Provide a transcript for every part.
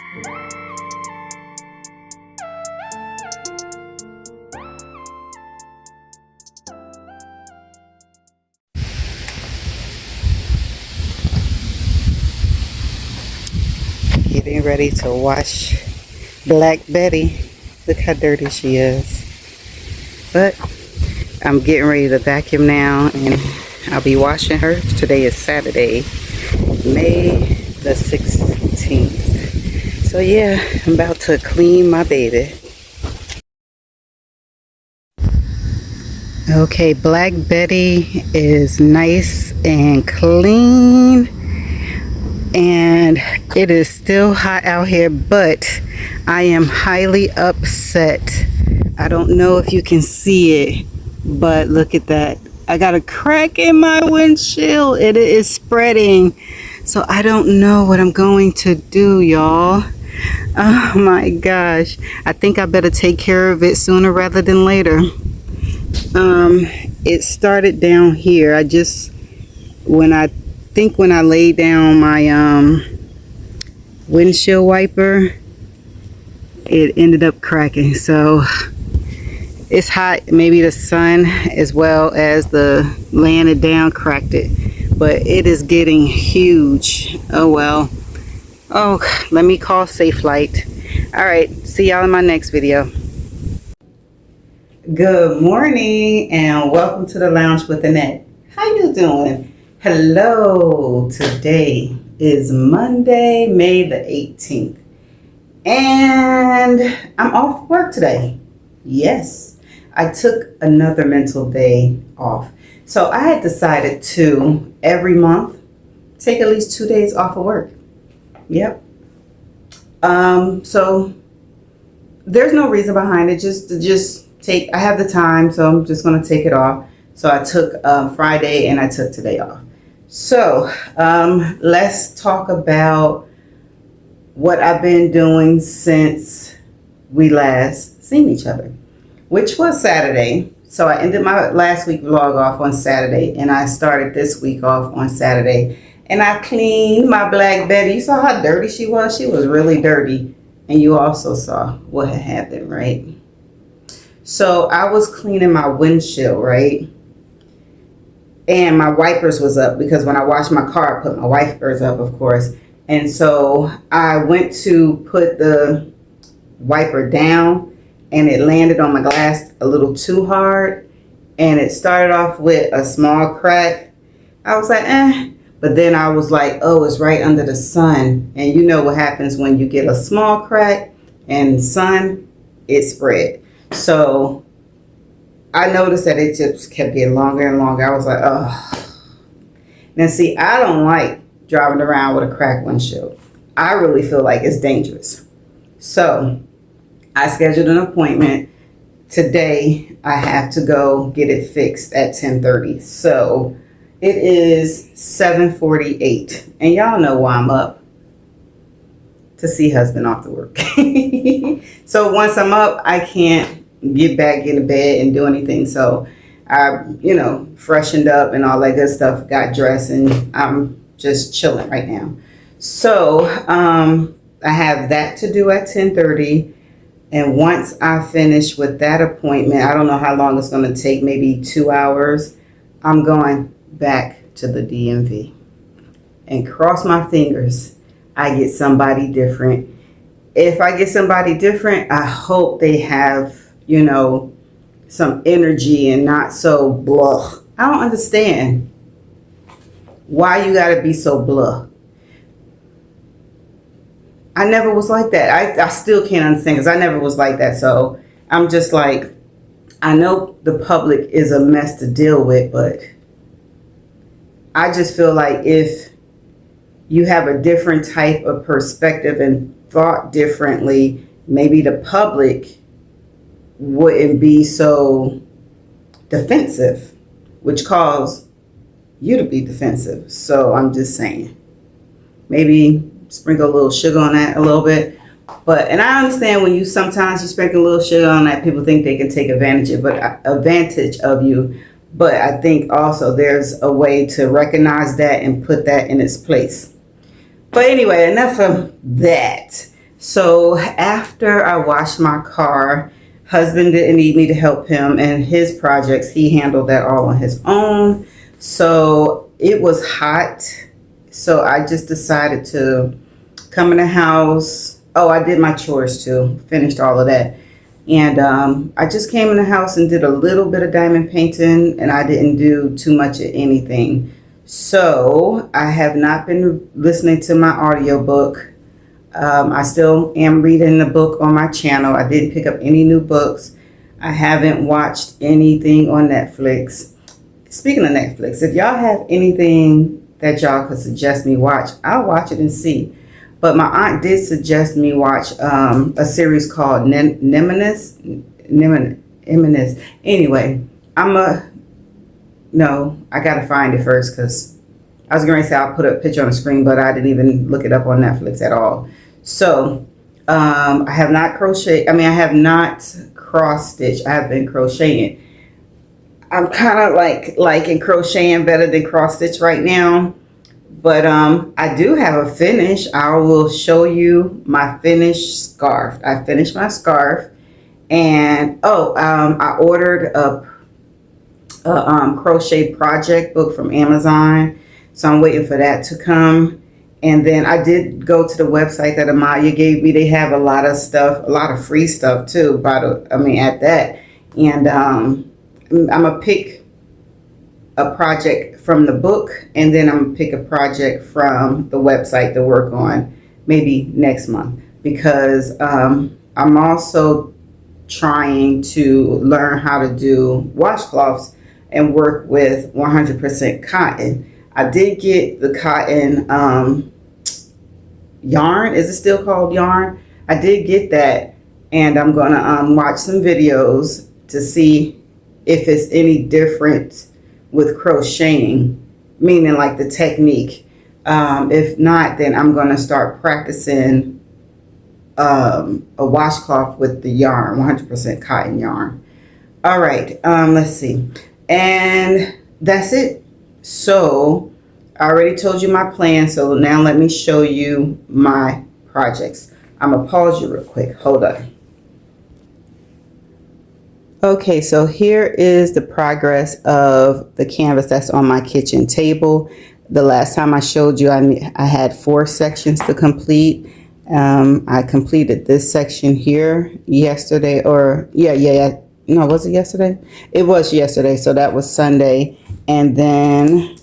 Getting ready to wash Black Betty. Look how dirty she is. But I'm getting ready to vacuum now, and I'll be washing her. Today is Saturday, May the 16th. So yeah, I'm about to clean my baby. Okay, Black Betty is nice and clean. And it is still hot out here, but I am highly upset. I don't know if you can see it, but look at that. I got a crack in my windshield and it is spreading. So I don't know what I'm going to do, y'all. Oh my gosh. I think I better take care of it sooner rather than later. It started down here. When I laid down my windshield wiper, it ended up cracking. So it's hot. Maybe the sun as well as the laying it down cracked it, but it is getting huge. Oh well. Oh, let me call Safelite. All right, see y'all in my next video. Good morning and welcome to the Lounge with Annette. How you doing? Hello, today is Monday, May the 18th, and I'm off work today. Yes, I took another mental day off. So I had decided to, every month, take at least 2 days off of work. Yep. So there's no reason behind it, I have the time, so I'm just going to take it off. So I took Friday and I took today off. So let's talk about what I've been doing since we last seen each other, which was Saturday. So I ended my last week vlog off on Saturday, and I started this week off on Saturday. And I cleaned my Black Betty. You saw how dirty she was? She was really dirty. And you also saw what had happened, right? So I was cleaning my windshield, right? And my wipers was up because when I washed my car, I put my wipers up, of course. And so I went to put the wiper down and it landed on my glass a little too hard. And it started off with a small crack. I was like, eh. But then I was like, oh, it's right under the sun. And you know what happens when you get a small crack and sun, it spread. So I noticed that it just kept getting longer and longer. I was like, oh. Now, see, I don't like driving around with a cracked windshield. I really feel like it's dangerous. So I scheduled an appointment. Today, I have to go get it fixed at 10:30. So it is 7:48. And y'all know why I'm up. To see husband off to work. So once I'm up, I can't get back into bed and do anything. So I, freshened up and all that good stuff, got dressed, and I'm just chilling right now. So I have that to do at 10:30. And once I finish with that appointment, I don't know how long it's going to take, maybe 2 hours, I'm going back to the DMV. And cross my fingers, I get somebody different. If I get somebody different, I hope they have, some energy and not so blah. I don't understand why you gotta be so blah. I never was like that. I still can't understand because I never was like that. So I'm just like, I know the public is a mess to deal with, but I just feel like if you have a different type of perspective and thought differently, maybe the public wouldn't be so defensive, which caused you to be defensive. So I'm just saying, maybe sprinkle a little sugar on that a little bit. And I understand when sometimes you sprinkle a little sugar on that, people think they can take advantage of you. But I think also there's a way to recognize that and put that in its place. But anyway, enough of that. So after I washed my car, husband didn't need me to help him and his projects. He handled that all on his own. So it was hot. So I just decided to come in the house. Oh, I did my chores too. Finished all of that. And I just came in the house and did a little bit of diamond painting, and I didn't do too much of anything. So I have not been listening to my audiobook. I still am reading the book on my channel. I didn't pick up any new books. I haven't watched anything on Netflix. Speaking of Netflix, if y'all have anything that y'all could suggest me watch, I'll watch it and see. But my aunt did suggest me watch a series called Nemesis. Anyway, I gotta find it first because I was going to say I'll put a picture on the screen, but I didn't even look it up on Netflix at all. So I have not I have not cross stitched. I have been crocheting. I'm kind of liking crocheting better than cross stitch right now. But I do have a finish. I will show you my finished scarf. I finished my scarf. And I ordered a crochet project book from Amazon. So I'm waiting for that to come. And then I did go to the website that Amaya gave me. They have a lot of stuff, a lot of free stuff too, at that. And I'm going to pick a project from the book, and then I'm going to pick a project from the website to work on maybe next month. Because I'm also trying to learn how to do washcloths and work with 100% cotton. I did get the cotton yarn. Is it still called yarn? I did get that, and I'm going to watch some videos to see if it's any different with crocheting, meaning like the technique. If not, then I'm going to start practicing a washcloth with the yarn, 100% cotton yarn. All right, let's see. And that's it. So I already told you my plan. So now let me show you my projects. I'm going to pause you real quick. Hold on. Okay, so here is the progress of the canvas that's on my kitchen table. The last time I showed you, I had 4 sections to complete. I completed this section here yesterday, No, was it yesterday? It was yesterday, so that was Sunday. And then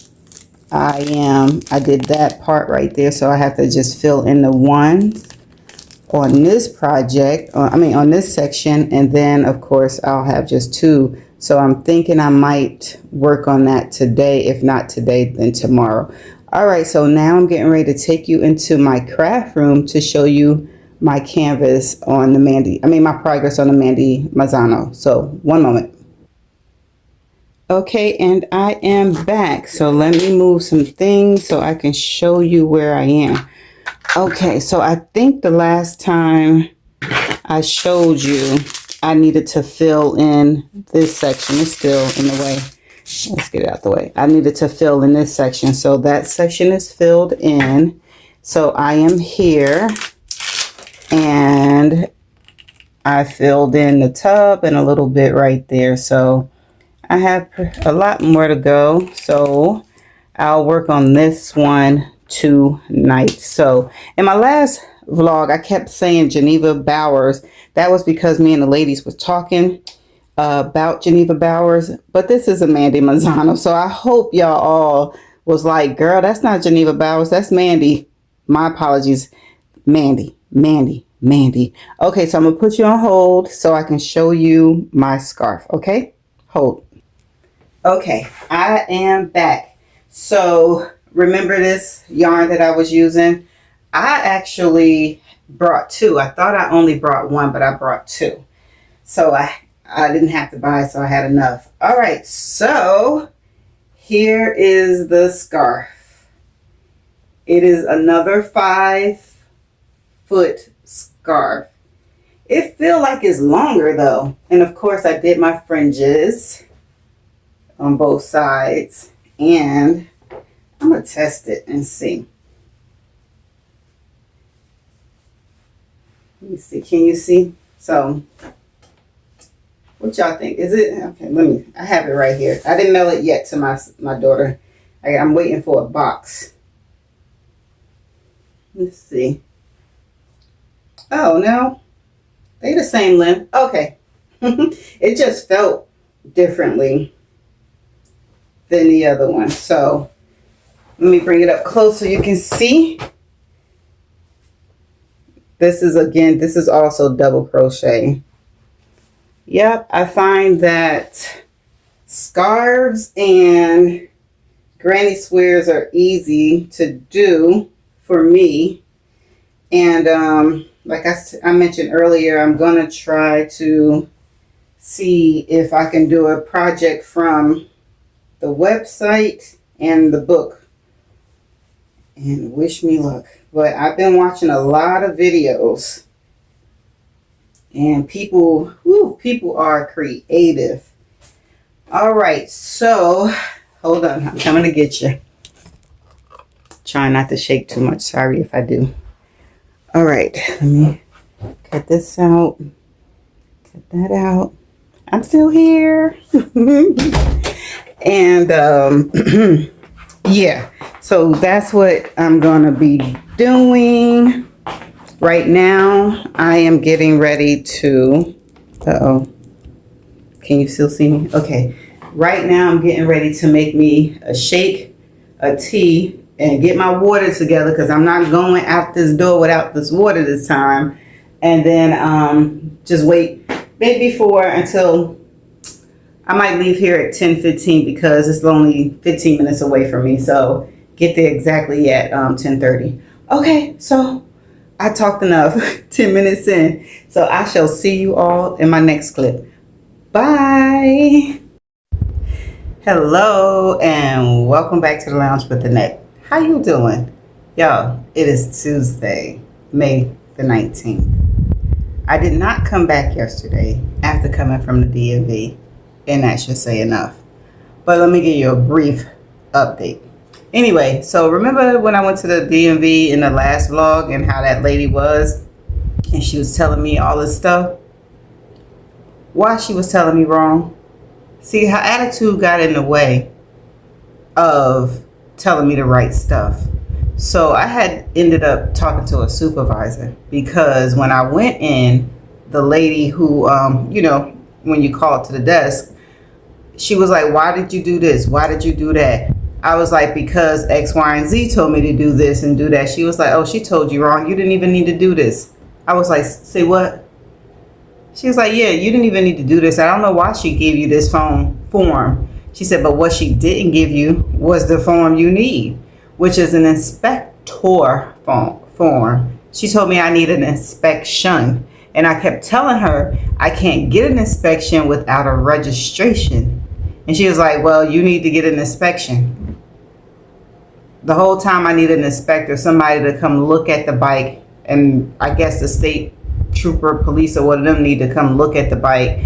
I did that part right there, so I have to just fill in the ones on this project, on this section, and then of course I'll have just 2. So I'm thinking I might work on that today. If not today, then tomorrow. All right, so now I'm getting ready to take you into my craft room to show you my canvas on the my progress on the Mandy Mazzano. So one moment. Okay, and I am back. So let me move some things so I can show you where I am. Okay, so I think the last time I showed you, I needed to fill in this section. It's still in the way. Let's get it out the way. I needed to fill in this section. So that section is filled in. So I am here, and I filled in the tub and a little bit right there. So I have a lot more to go. So I'll work on this one tonight. So in my last vlog, I kept saying Geneva Bowers. That was because me and the ladies was talking about Geneva Bowers, but this is a Mandy Mazzano. So I hope y'all all was like, girl, that's not Geneva Bowers, that's Mandy. My apologies. Mandy. Okay, so I'm gonna put you on hold so I can show you my scarf. Okay, hold. Okay, I am back. So remember this yarn that I was using? I actually brought 2. I thought I only brought 1, but I brought 2. So I didn't have to buy, so I had enough. All right, so here is the scarf. It is another 5-foot scarf. It feels like it's longer though. And of course I did my fringes on both sides, and I'm gonna test it and see. Let me see. Can you see? So, what y'all think? Is it okay? I have it right here. I didn't mail it yet to my daughter. I'm waiting for a box. Let's see. Oh no, they the same length. Okay. It just felt differently than the other one. So let me bring it up close so you can see. This is also double crochet. Yep, I find that scarves and granny squares are easy to do for me. And like I mentioned earlier, I'm going to try to see if I can do a project from the website and the book. And wish me luck. But I've been watching a lot of videos. And people are creative. All right, so hold on. I'm coming to get you. Trying not to shake too much. Sorry if I do. All right, let me cut this out. Cut that out. I'm still here. And yeah, so that's what I'm gonna be doing right now. I am getting ready to can you still see me? Okay, right now I'm getting ready to make me a shake, a tea, and get my water together because I'm not going out this door without this water this time. And then just wait maybe until I might leave here at 10:15 because it's only 15 minutes away from me. So get there exactly at 10:30. Okay, so I talked enough. 10 minutes in. So I shall see you all in my next clip. Bye. Hello and welcome back to the Lounge with Annette. How you doing? Y'all, it is Tuesday, May the 19th. I did not come back yesterday after coming from the DMV, and that should say enough. But let me give you a brief update. Anyway, so remember when I went to the DMV in the last vlog and how that lady was, and she was telling me all this stuff? Why she was telling me wrong? See, her attitude got in the way of telling me the right stuff. So I had ended up talking to a supervisor because when I went in, the lady who, when you call to the desk, she was like, why did you do this? Why did you do that? I was like, because X, Y, and Z told me to do this and do that. She was like, oh, she told you wrong. You didn't even need to do this. I was like, say what? She was like, yeah, you didn't even need to do this. I don't know why she gave you this form. She said, but what she didn't give you was the form you need, which is an inspector form. She told me I need an inspection. And I kept telling her I can't get an inspection without a registration. And she was like, well, you need to get an inspection. The whole time I needed an inspector, somebody to come look at the bike. And I guess the state trooper, police, or one of them need to come look at the bike.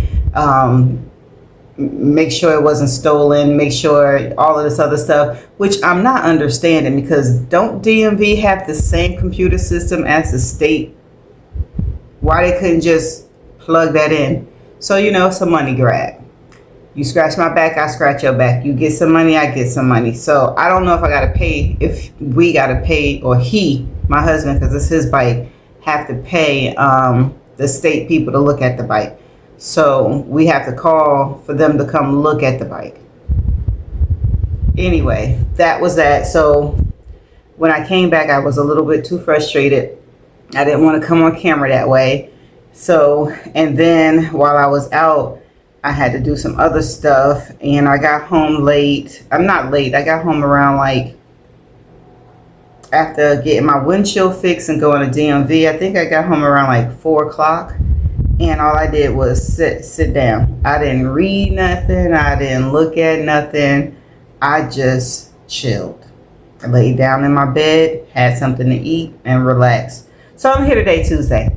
Make sure it wasn't stolen, make sure all of this other stuff, which I'm not understanding because don't DMV have the same computer system as the state? Why they couldn't just plug that in? So, it's a money grab. You scratch my back, I scratch your back. You get some money, I get some money. So I don't know if I got to pay, if we got to pay, or he, my husband, because it's his bike, have to pay the state people to look at the bike. So we have to call for them to come look at the bike. Anyway, that was that. So when I came back, I was a little bit too frustrated. I didn't want to come on camera that way. So, and then while I was out, I had to do some other stuff and I got home late. I'm not late. I got home around after getting my windshield fixed and going to DMV. I think I got home around 4 o'clock. And all I did was sit down. I didn't read nothing. I didn't look at nothing. I just chilled. I laid down in my bed, had something to eat, and relaxed. So I'm here today, Tuesday,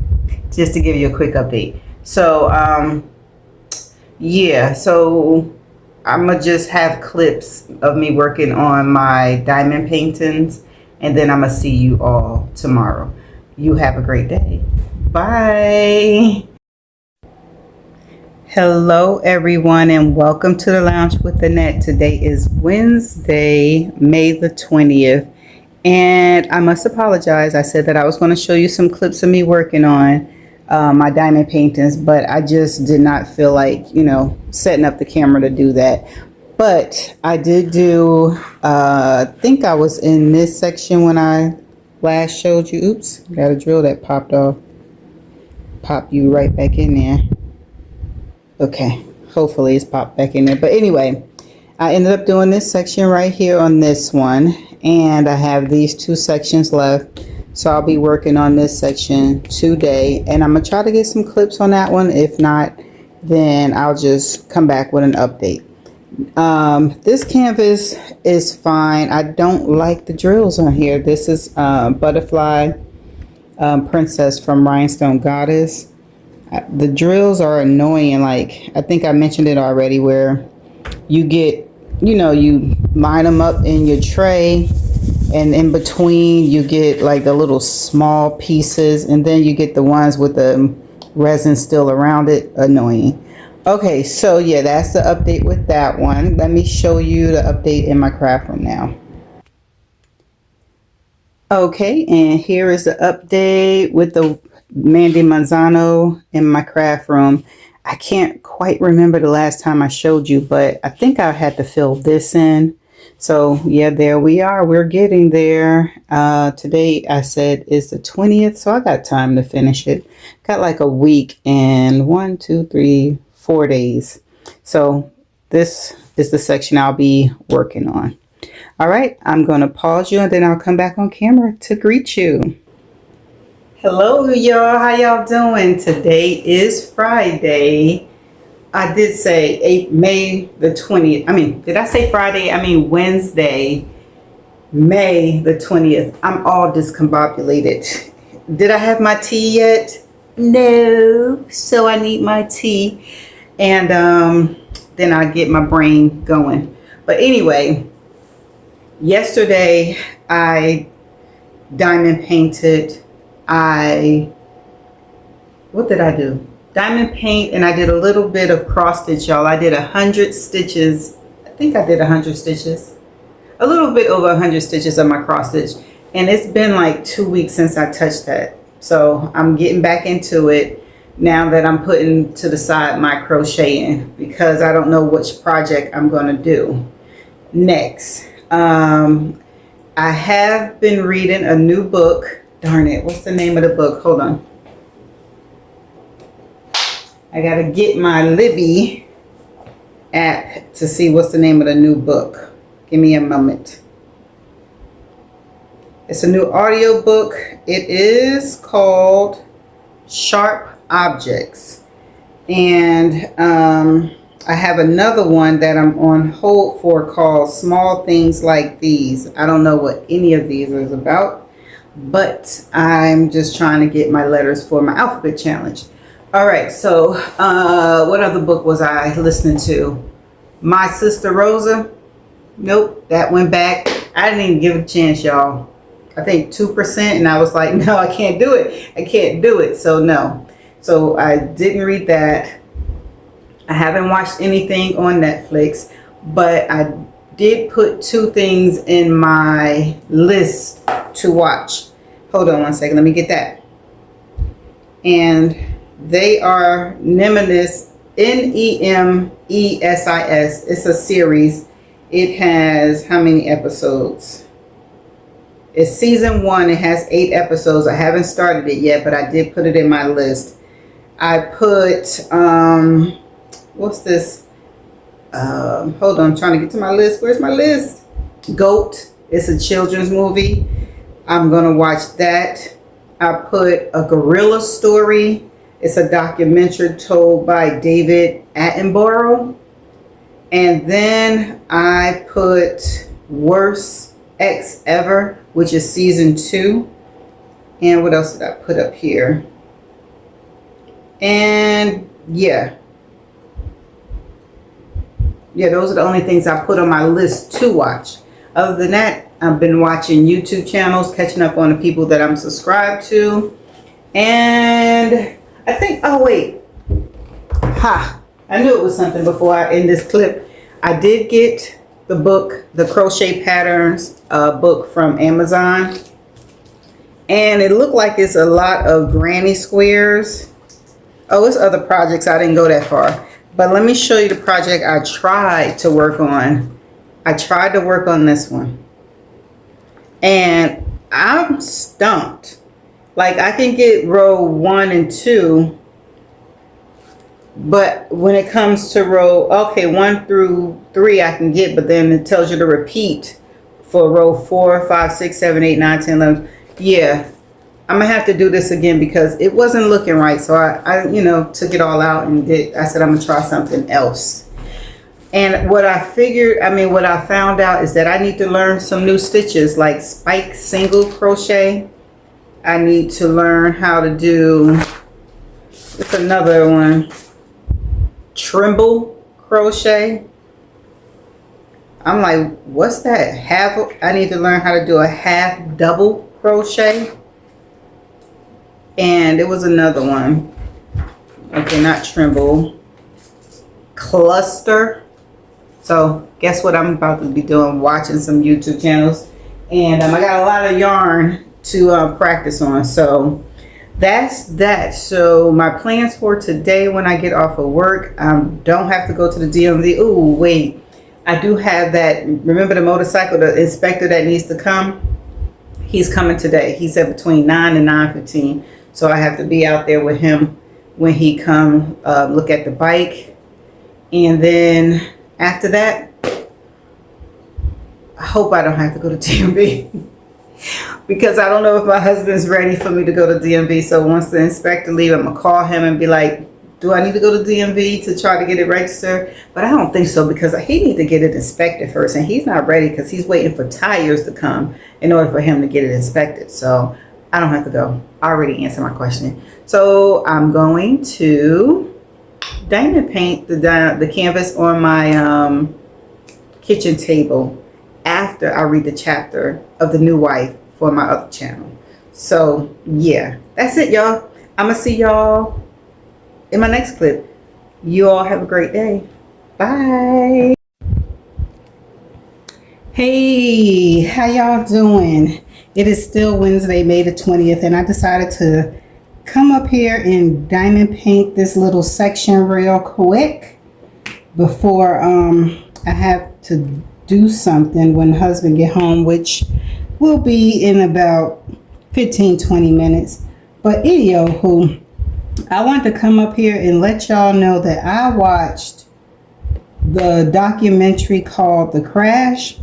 just to give you a quick update. So, yeah. So I'm going to just have clips of me working on my diamond paintings. And then I'm going to see you all tomorrow. You have a great day. Bye. Hello, everyone, and welcome to the Lounge with Annette. Today is Wednesday, May the 20th, and I must apologize. I said that I was going to show you some clips of me working on my diamond paintings, but I just did not feel like, setting up the camera to do that. But I did do, I think I was in this section when I last showed you. Oops, got a drill that popped off. Pop you right back in there. Okay, hopefully it's popped back in there. But anyway, I ended up doing this section right here on this one. And I have these two sections left. So I'll be working on this section today. And I'm going to try to get some clips on that one. If not, then I'll just come back with an update. This canvas is fine. I don't like the drills on here. This is Butterfly Princess from Rhinestone Goddess. The drills are annoying. Like, I think I mentioned it already, where you get, you line them up in your tray, and in between you get like the little small pieces, and then you get the ones with the resin still around it. Annoying. Okay, so yeah, that's the update with that one. Let me show you the update in my craft room now. Okay, and here is the update with the Mandy Manzano in my craft room. I can't quite remember the last time I showed you, but I think I had to fill this in. So yeah, there we are. We're getting there. Today I said is the 20th, so I got time to finish it. Got like a week and 4 days. So this is the section I'll be working on. All right, I'm going to pause you and then I'll come back on camera to greet you. Hello, y'all. How y'all doing? Today is Friday. I did say May the 20th. Did I say Friday? Wednesday, May the 20th. I'm all discombobulated. Did I have my tea yet? No. So I need my tea. And then I get my brain going. But anyway, yesterday I diamond painted. What did I do? Diamond paint, and I did a little bit of cross stitch, y'all. I did 100 stitches. I think I did 100 stitches. A little bit over 100 stitches of my cross stitch. And it's been like 2 weeks since I touched that. So I'm getting back into it now that I'm putting to the side my crocheting, because I don't know which project I'm going to do next. I have been reading a new book. Darn it, what's the name of the book? Hold on. I gotta get my Libby app to see what's the name of the new book. Give me a moment. It's a new audio book. It is called Sharp Objects. And I have another one that I'm on hold for called Small Things Like These. I don't know what any of these is about, but I'm just trying to get my letters for my alphabet challenge. All right, so what other book was I listening to? My Sister Rosa. Nope, that went back. I didn't even give it a chance, y'all. I think 2%, and I was like, no, I can't do it. I can't do it. So no. So I didn't read that. I haven't watched anything on Netflix, but I did put 2 things in my list to watch. Hold on one second. Let me get that. And they are Nemesis, Nemesis. It's a series. It has how many episodes? It's season 1. It has 8 episodes. I haven't started it yet, but I did put it in my list. I put, what's this? Hold on, I'm trying to get to my list. Where's my list? Goat. It's a children's movie. I'm going to watch that. I put A Gorilla Story. It's a documentary told by David Attenborough. And then I put Worst Ex Ever, which is season 2. And what else did I put up here? And yeah, those are the only things I put on my list to watch. Other than that, I've been watching YouTube channels, catching up on the people that I'm subscribed to. And I think, oh wait, I knew it was something before I end this clip. I did get the book, the Crochet Patterns book from Amazon. And it looked like it's a lot of granny squares. Oh, it's other projects. I didn't go that far. But let me show you the project I tried to work on. I tried to work on this one. And I'm stumped. Like, I can get row 1 and 2. But when it comes to row, okay, 1 through 3 I can get. But then it tells you to repeat for row 4, 5, 6, 7, 8, 9, 10, 11. Yeah. I'm gonna have to do this again because it wasn't looking right. So I took it all out and I said I'm gonna try something else. And what I found out is that I need to learn some new stitches like spike single crochet. I need to learn how to do, it's another one, trimble crochet. I'm like, what's that? I need to learn how to do a half double crochet. And there was another one. Okay, not trimble. Cluster. So guess what I'm about to be doing? Watching some YouTube channels. And I got a lot of yarn to practice on. So that's that. So my plans for today when I get off of work, don't have to go to the DMV. Ooh, wait. I do have that. Remember the motorcycle, the inspector that needs to come? He's coming today. He said between 9 and 9:15. So I have to be out there with him when he come look at the bike. And then after that, I hope I don't have to go to DMV. Because I don't know if my husband's ready for me to go to DMV. So once the inspector leaves, I'm going to call him and be like, do I need to go to DMV to try to get it registered? But I don't think so because he needs to get it inspected first. And he's not ready because he's waiting for tires to come in order for him to get it inspected. So I don't have to go. I already answered my question. So I'm going to diamond paint the canvas on my kitchen table after I read the chapter of The New Wife for my other channel. So yeah, that's it, y'all. I'm gonna see y'all in my next clip. You all have a great day. Bye. Hey, how y'all doing? It is still Wednesday, May the 20th, and I decided to come up here and diamond paint this little section real quick before I have to do something when husband get home, which will be in about 15-20 minutes. But anywho, I want to come up here and let y'all know that I watched the documentary called The Crash.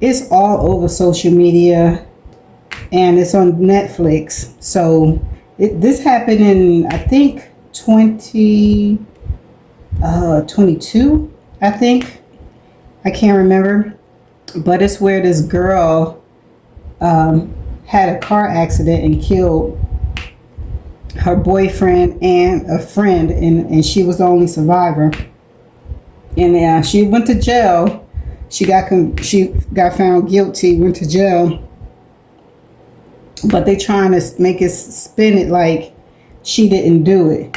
It's all over social media and it's on Netflix. So this happened in, I think, 2022, I think. I can't remember. But it's where this girl had a car accident and killed her boyfriend and a friend, and she was the only survivor. And she went to jail. She got found guilty, went to jail. But they trying to make it spin it like she didn't do it.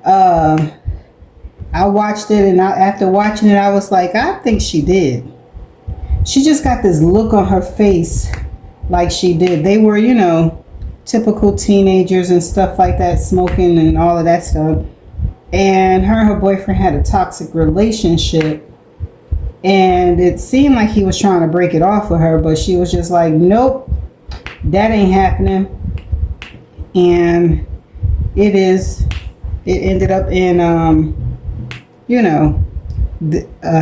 I watched it, and after watching it, I was like, I think she did. She just got this look on her face like she did. They were, typical teenagers and stuff like that, smoking and all of that stuff. And her boyfriend had a toxic relationship. And it seemed like he was trying to break it off with her, but she was just like, nope, that ain't happening. And it ended up in,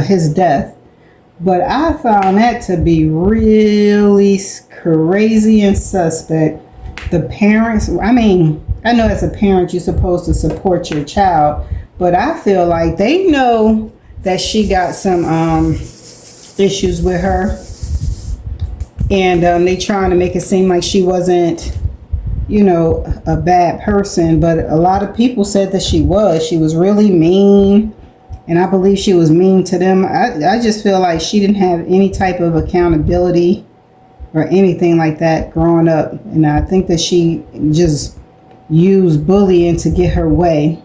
his death. But I found that to be really crazy and suspect. The parents, I know as a parent, you're supposed to support your child, but I feel like they know that she got some issues with her, and they trying to make it seem like she wasn't, a bad person. But a lot of people said that she was really mean, and I believe she was mean to them. I just feel like she didn't have any type of accountability or anything like that growing up, and I think that she just use bullying to get her way.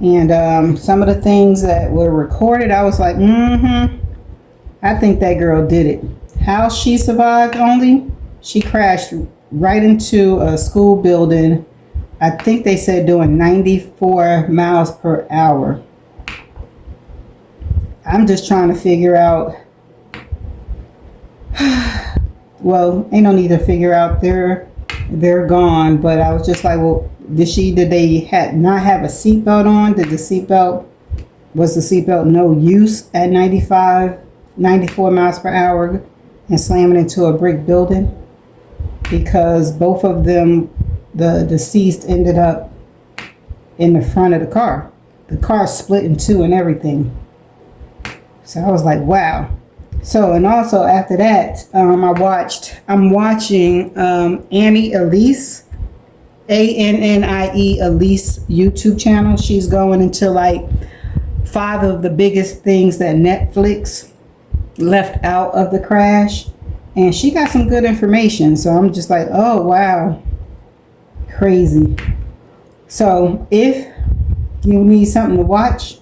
And some of the things that were recorded, I was like, I think that girl did it. How she survived only? She crashed right into a school building. I think they said doing 94 miles per hour. I'm just trying to figure out. Well, ain't no need to figure out. They're gone. But I was just like, well, did they not have a seatbelt on? Was the seatbelt no use at 94 miles per hour and slamming into a brick building? Because both of them, the deceased, ended up in the front of the car. The car split in two and everything. So I was like, wow. So, and also after that, I'm watching Annie Elise, ANNIE Elise YouTube channel. She's going into like 5 of the biggest things that Netflix left out of the crash. And she got some good information. So I'm just like, oh, wow. Crazy. So if you need something to watch,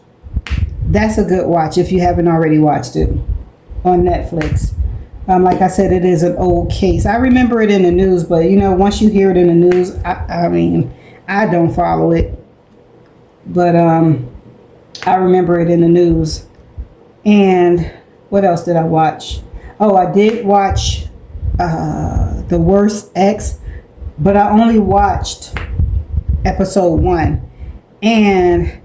that's a good watch if you haven't already watched it on Netflix. Like I said, it is an old case. I remember it in the news, but once you hear it in the news, I mean, I don't follow it. But I remember it in the news. And what else did I watch? Oh, I did watch The Worst Ex, but I only watched episode 1. And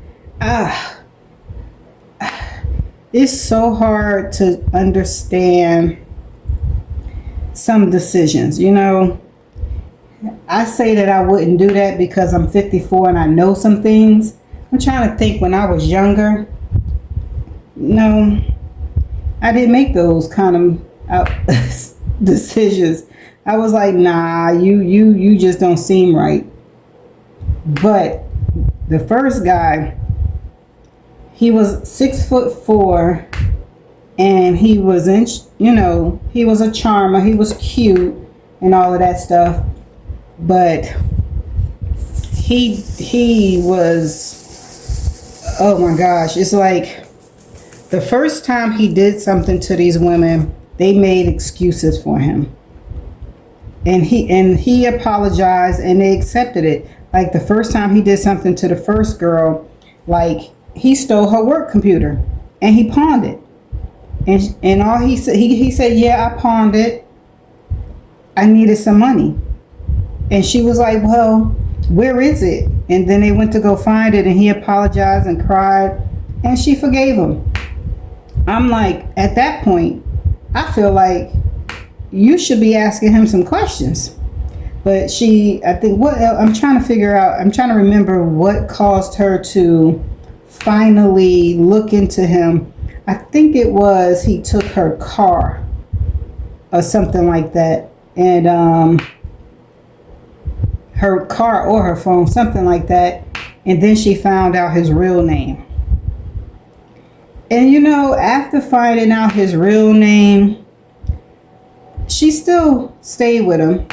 it's so hard to understand some decisions. I say that I wouldn't do that because I'm 54 and I know some things. I'm trying to think when I was younger. No, I didn't make those kind of decisions. I was like, nah, you just don't seem right. But the first guy, he was 6'4", and he was he was a charmer. He was cute and all of that stuff, but he was, oh my gosh, it's like the first time he did something to these women, they made excuses for him, and he apologized and they accepted it. Like the first time he did something to the first girl, like he stole her work computer and he pawned it. And all he said, he said, yeah, I pawned it. I needed some money. And she was like, well, where is it? And then they went to go find it and he apologized and cried and she forgave him. I'm like, at that point, I feel like you should be asking him some questions. But I think I'm trying to remember what caused her to finally look into him. I think it was he took her car or something like that, and her car or her phone, something like that, and then she found out his real name. And after finding out his real name, she still stayed with him.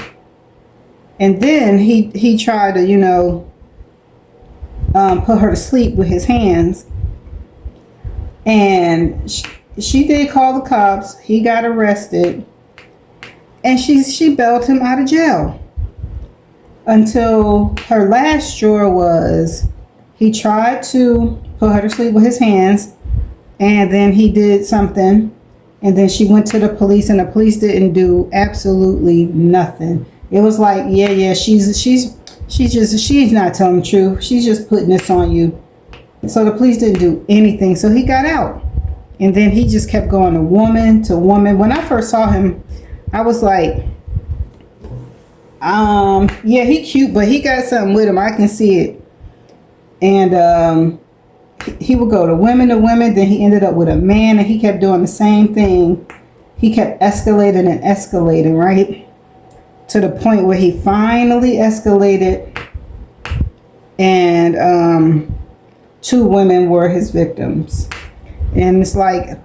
And then he tried to put her to sleep with his hands. And she did call the cops. He got arrested. And she bailed him out of jail. Until her last straw was he tried to put her to sleep with his hands. And then he did something. And then she went to the police and the police didn't do absolutely nothing. It was like, yeah, she's not telling the truth. She's just putting this on you. So the police didn't do anything. So he got out. And then he just kept going to woman to woman. When I first saw him, I was like, yeah, he cute, but he got something with him. I can see it. And he would go to women. Then he ended up with a man and he kept doing the same thing. He kept escalating, right? To the point where he finally escalated and 2 women were his victims. And it's like,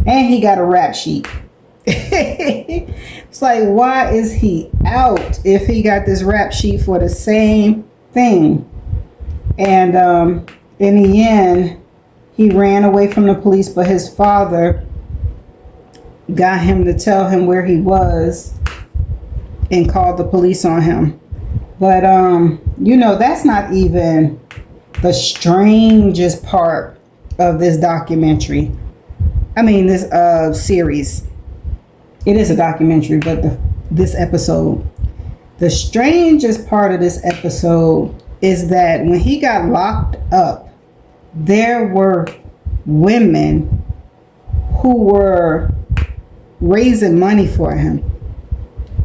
and he got a rap sheet. It's like, why is he out if he got this rap sheet for the same thing? And in the end, he ran away from the police, but his father got him to tell him where he was and called the police on him. But that's not even the strangest part of this documentary. I mean, this series. It is a documentary, but this episode, the strangest part of this episode is that when he got locked up, there were women who were raising money for him,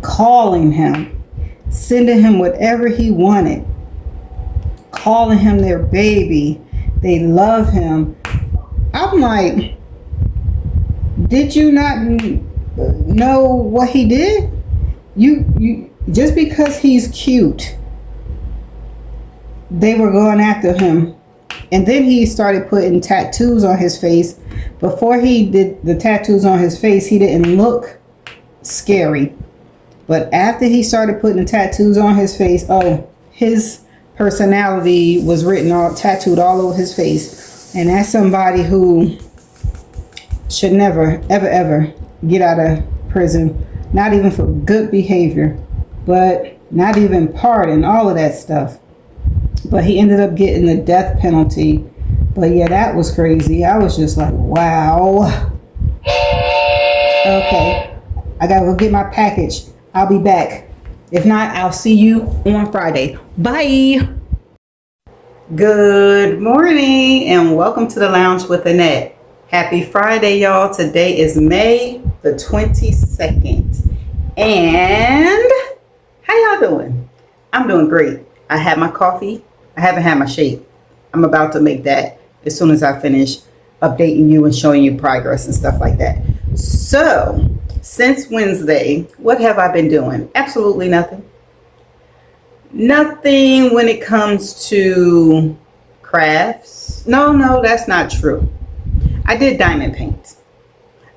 calling him, sending him whatever he wanted, calling him their baby. They love him. I'm like, did you not know what he did? You just because he's cute, they were going after him. And then he started putting tattoos on his face. Before he did the tattoos on his face, he didn't look scary. But after he started putting the tattoos on his face, his personality was tattooed all over his face. And that's somebody who should never, ever, ever get out of prison. Not even for good behavior, but not even pardon, all of that stuff. But he ended up getting the death penalty. But yeah, that was crazy. I was just like, wow. Okay, I gotta go get my package. I'll be back. If not, I'll see you on Friday. Bye. Good morning and welcome to the Lounge with Annette. Happy Friday, y'all. Today is May the 22nd. And how y'all doing? I'm doing great. I had my coffee. I haven't had my shake. I'm about to make that as soon as I finish updating you and showing you progress and stuff like that. So, since Wednesday, what have I been doing? Absolutely nothing. Nothing when it comes to crafts. No, that's not true. I did diamond paint.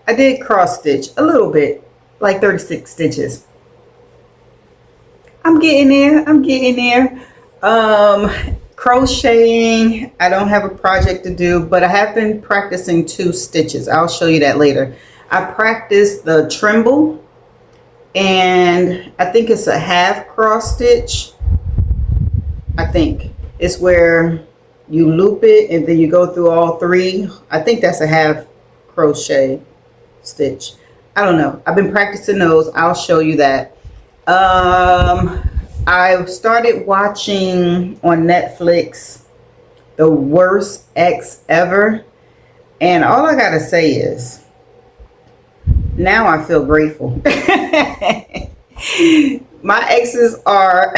I did cross stitch a little bit, like 36 stitches. I'm getting there. Crocheting, I don't have a project to do, but I have been practicing 2 stitches. I'll show you that later. I practiced the tremble, and I think it's a half cross stitch. I think it's where you loop it and then you go through all 3. I think that's a half crochet stitch. I don't know. I've been practicing those. I'll show you that. I started watching on Netflix The Worst Ex Ever, and all I gotta say is now I feel grateful. My exes are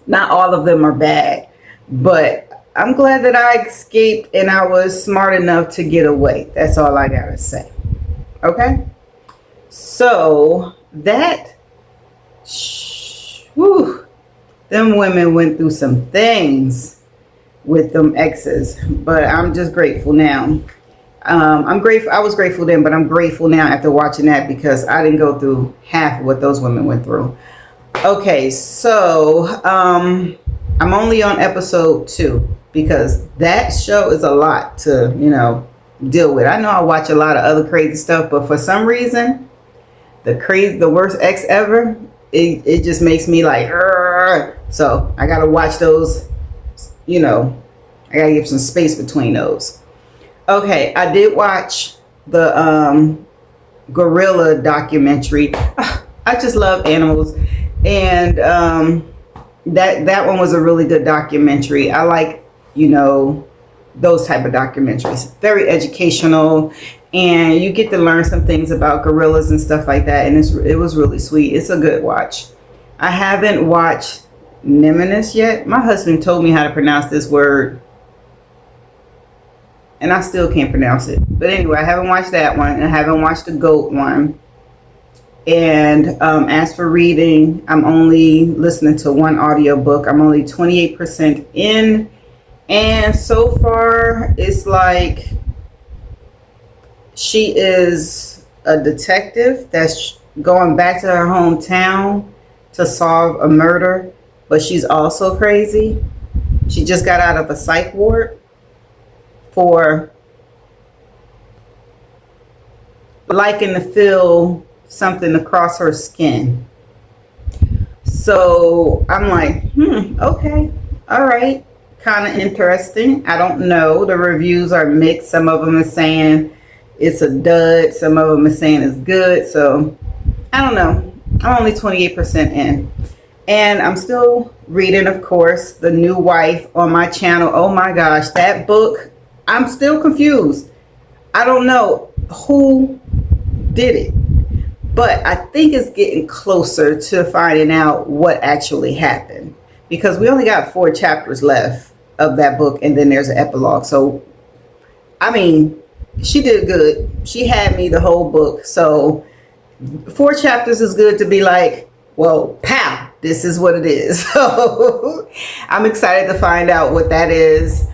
not all of them are bad, but I'm glad that I escaped and I was smart enough to get away. That's all I gotta say. Okay, so that them women went through some things with them exes, but I'm just grateful now. I'm grateful. I was grateful then, but I'm grateful now after watching that because I didn't go through half of what those women went through. Okay, so I'm only on episode 2 because that show is a lot to, deal with. I know I watch a lot of other crazy stuff, but for some reason, the worst ex ever, it just makes me like, so I gotta watch those. I gotta give some space between those. Okay, I did watch the gorilla documentary. I just love animals, and that one was a really good documentary. I like those type of documentaries. Very educational, and you get to learn some things about gorillas and stuff like that. And it was really sweet. It's a good watch. I haven't watched Nemesis yet. My husband told me how to pronounce this word, and I still can't pronounce it. But anyway, I haven't watched that one, and I haven't watched the goat one. And as for reading, I'm only listening to one audiobook. I'm only 28% in, and so far it's like she is a detective that's going back to her hometown to solve a murder, but she's also crazy. She just got out of a psych ward for liking to feel something across her skin. So I'm like, okay, all right, kind of interesting. I don't know. The reviews are mixed. Some of them are saying it's a dud. Some of them are saying it's good. So I don't know. I'm only 28% in. And I'm still reading, of course, The New Wife on my channel. Oh my gosh, that book, I'm still confused. I don't know who did it, but I think it's getting closer to finding out what actually happened, because we only got 4 chapters left of that book, and then there's an epilogue. So, I mean, she did good. She had me the whole book. So 4 chapters is good to be like, well, pow, this is what it is. So I'm excited to find out what that is.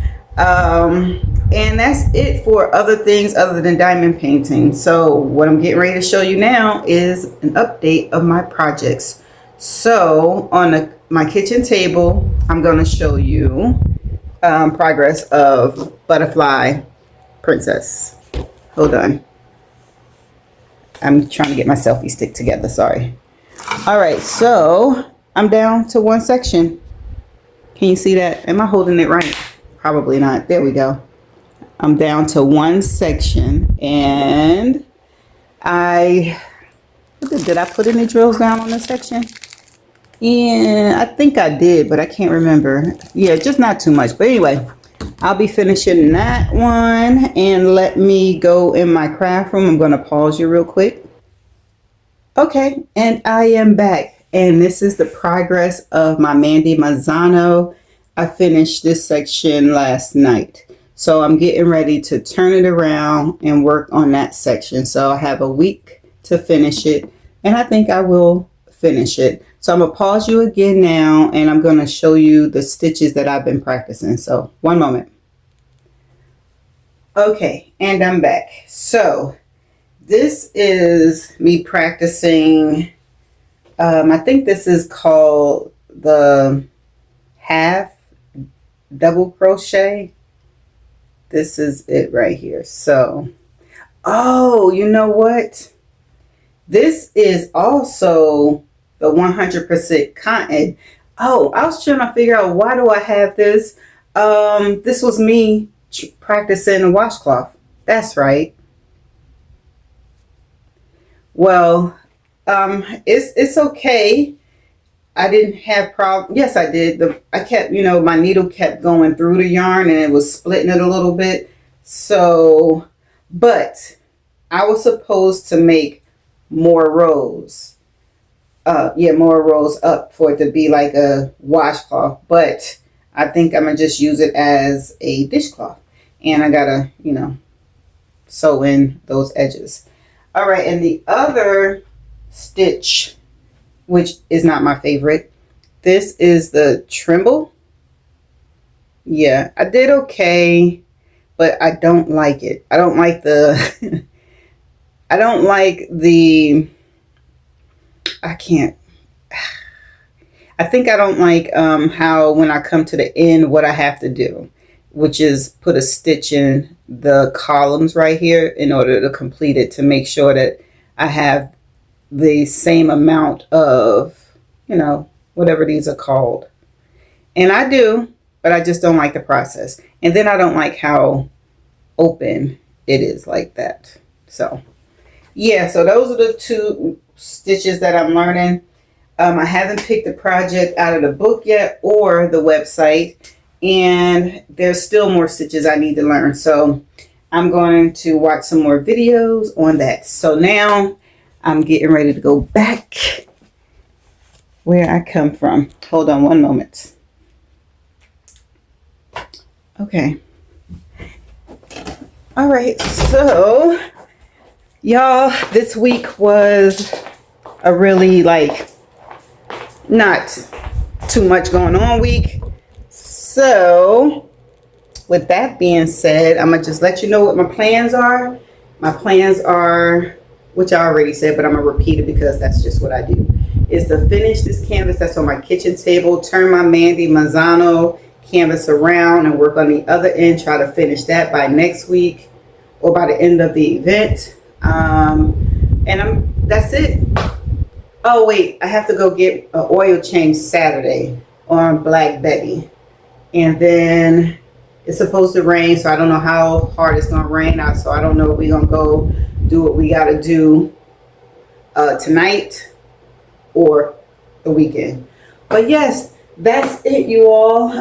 And that's it for other things other than diamond painting. So what I'm getting ready to show you now is an update of my projects. So on my kitchen table, I'm going to show you progress of Butterfly Princess. Hold on. I'm trying to get my selfie stick together. Sorry. All right. So I'm down to one section. Can you see that? Am I holding it right? Probably not. There we go. I'm down to one section, and did I put any drills down on this section? Yeah, I think I did, but I can't remember. Yeah, just not too much. But anyway, I'll be finishing that one, and let me go in my craft room. I'm going to pause you real quick. Okay, and I am back, and this is the progress of my Mandy Mazzano. I finished this section last night. So I'm getting ready to turn it around and work on that section. So I have a week to finish it, and I think I will finish it. So I'm going to pause you again now, and I'm going to show you the stitches that I've been practicing. So one moment. Okay, and I'm back. So this is me practicing. I think this is called the half double crochet. This is it right here. So, oh, you know what? This is also the 100% cotton. Oh, I was trying to figure out, why do I have this? This was me practicing a washcloth. That's right. Well, it's okay. I didn't have problem. Yes, I did. I kept, my needle kept going through the yarn, and it was splitting it a little bit. So, but I was supposed to make more rows. More rows up for it to be like a washcloth. But I think I'm going to just use it as a dishcloth. And I got to, sew in those edges. All right. And the other stitch, which is not my favorite, this is the Trimble. Yeah, I did okay, but I don't like it. I don't like the I don't like the I can't I think I don't like how when I come to the end, what I have to do, which is put a stitch in the columns right here in order to complete it, to make sure that I have the same amount of, whatever these are called. And I do, but I just don't like the process. And then I don't like how open it is like that. So, yeah, so those are the 2 stitches that I'm learning. I haven't picked the project out of the book yet or the website. And there's still more stitches I need to learn. So I'm going to watch some more videos on that. So now I'm getting ready to go back where I come from. Hold on one moment. Okay. All right. So, y'all, this week was a really not too much going on week. So, with that being said, I'm going to just let you know what my plans are. My plans are which I already said, but I'm gonna repeat it because that's just what I do, is to finish this canvas that's on my kitchen table, turn my Mandy Manzano canvas around and work on the other end, try to finish that by next week or by the end of the event. And that's it. Oh wait, I have to go get an oil change Saturday on Black Betty. And then it's supposed to rain, so I don't know how hard it's gonna rain out. So I don't know if we're gonna go do what we gotta do tonight or the weekend. But yes, that's it, you all.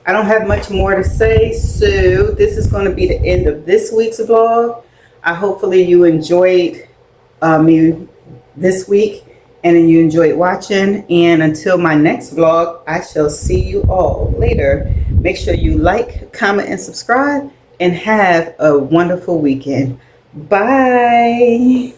I don't have much more to say, so this is going to be the end of this week's vlog. Hopefully you enjoyed me this week and you enjoyed watching. And until my next vlog, I shall see you all later. Make sure you like, comment, and subscribe, and have a wonderful weekend. Bye.